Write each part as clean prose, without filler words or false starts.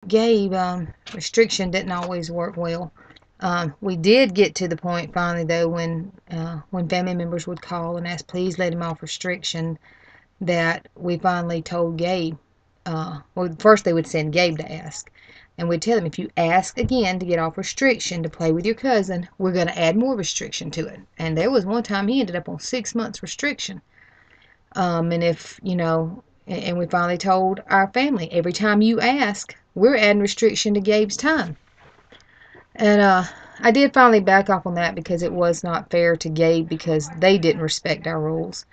Gabe, restriction didn't always work well. We did get to the point finally, though, when family members would call and ask, please let him off restriction, that we finally told Gabe. Well, first they would send Gabe to ask, and we'd tell him, if you ask again to get off restriction to play with your cousin, we're going to add more restriction to it. And there was one time he ended up on 6 months restriction. And if, and we finally told our family, every time you ask, we're adding restriction to Gabe's time. And I did finally back off on that because it was not fair to Gabe because they didn't respect our rules.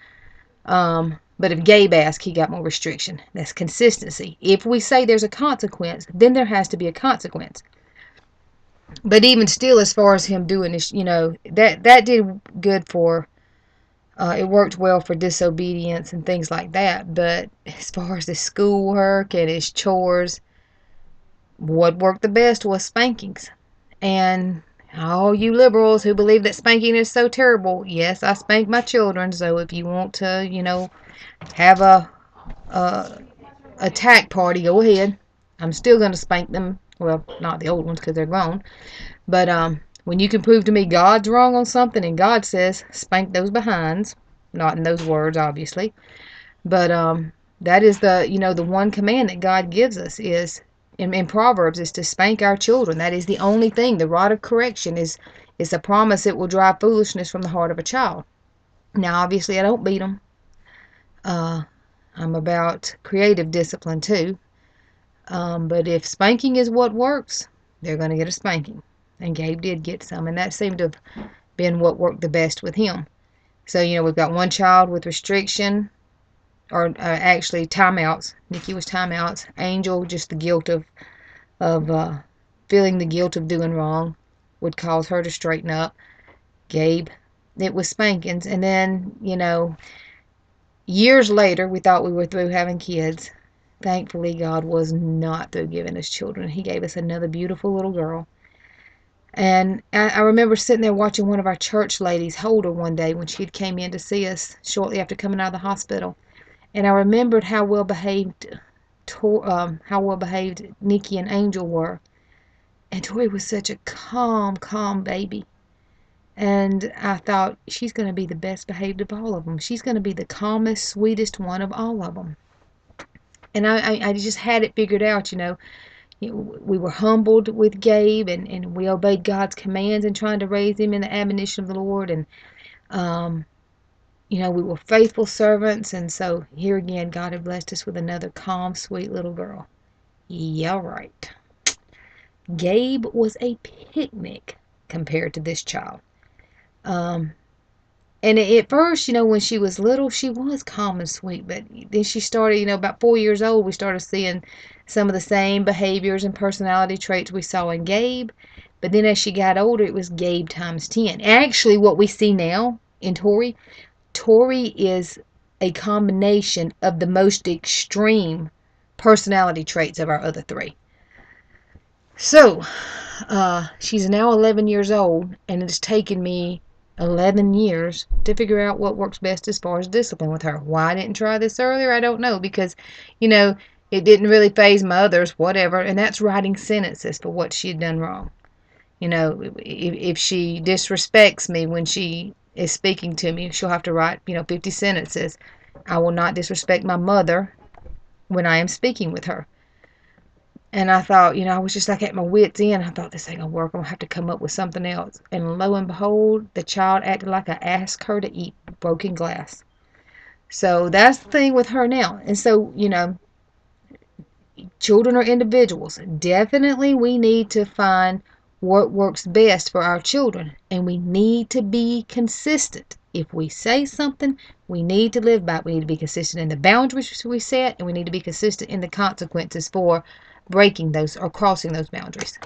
But if Gabe asked, he got more restriction. That's consistency. If we say there's a consequence, then there has to be a consequence. But even still, as far as him doing this, that did good for, it worked well for disobedience and things like that. But as far as his schoolwork and his chores, what worked the best was spankings. And all you liberals who believe that spanking is so terrible, yes, I spank my children. So if you want to, have a attack party, go ahead. I'm still going to spank them. Well, not the old ones because they're grown. But when you can prove to me God's wrong on something and God says spank those behinds, not in those words, obviously. But that is the one command that God gives us is in Proverbs is to spank our children. That is the only thing. The rod of correction is a promise it will drive foolishness from the heart of a child. Now, obviously, I don't beat them. I'm about creative discipline too. But if spanking is what works, they're going to get a spanking. And Gabe did get some, and that seemed to have been what worked the best with him. So, we've got one child with restriction, or actually timeouts. Nikki was timeouts. Angel, just the guilt of feeling the guilt of doing wrong would cause her to straighten up. Gabe, it was spankings. And then, years later, we thought we were through having kids. Thankfully, God was not through giving us children. He gave us another beautiful little girl. And I remember sitting there watching one of our church ladies hold her one day when she came in to see us shortly after coming out of the hospital. And I remembered how well behaved Nikki and Angel were. And Tori was such a calm baby. And I thought, she's going to be the best behaved of all of them. She's going to be the calmest, sweetest one of all of them. And I just had it figured out, we were humbled with Gabe, and we obeyed God's commands in trying to raise him in the admonition of the Lord. And, we were faithful servants. And so here again, God had blessed us with another calm, sweet little girl. Yeah, right. Gabe was a picnic compared to this child. And at first, when she was little, she was calm and sweet. But then she started, about 4 years old, we started seeing some of the same behaviors and personality traits we saw in Gabe. But then as she got older, it was Gabe times 10. Actually, what we see now in Tori is a combination of the most extreme personality traits of our other three. So, she's now 11 years old, and it's taken me 11 years to figure out what works best as far as discipline with her. Why I didn't try this earlier, I don't know, because, it didn't really faze my others, whatever, and that's writing sentences for what she had done wrong. If she disrespects me when she is speaking to me, she'll have to write, 50 sentences. I will not disrespect my mother when I am speaking with her. And I thought, I was just like at my wit's end. I thought, this ain't gonna work. I'm gonna have to come up with something else. And lo and behold, the child acted like I asked her to eat broken glass. So that's the thing with her now. And so, children are individuals. Definitely we need to find what works best for our children. And we need to be consistent. If we say something, we need to live by it. We need to be consistent in the boundaries we set, and we need to be consistent in the consequences for breaking those or crossing those boundaries.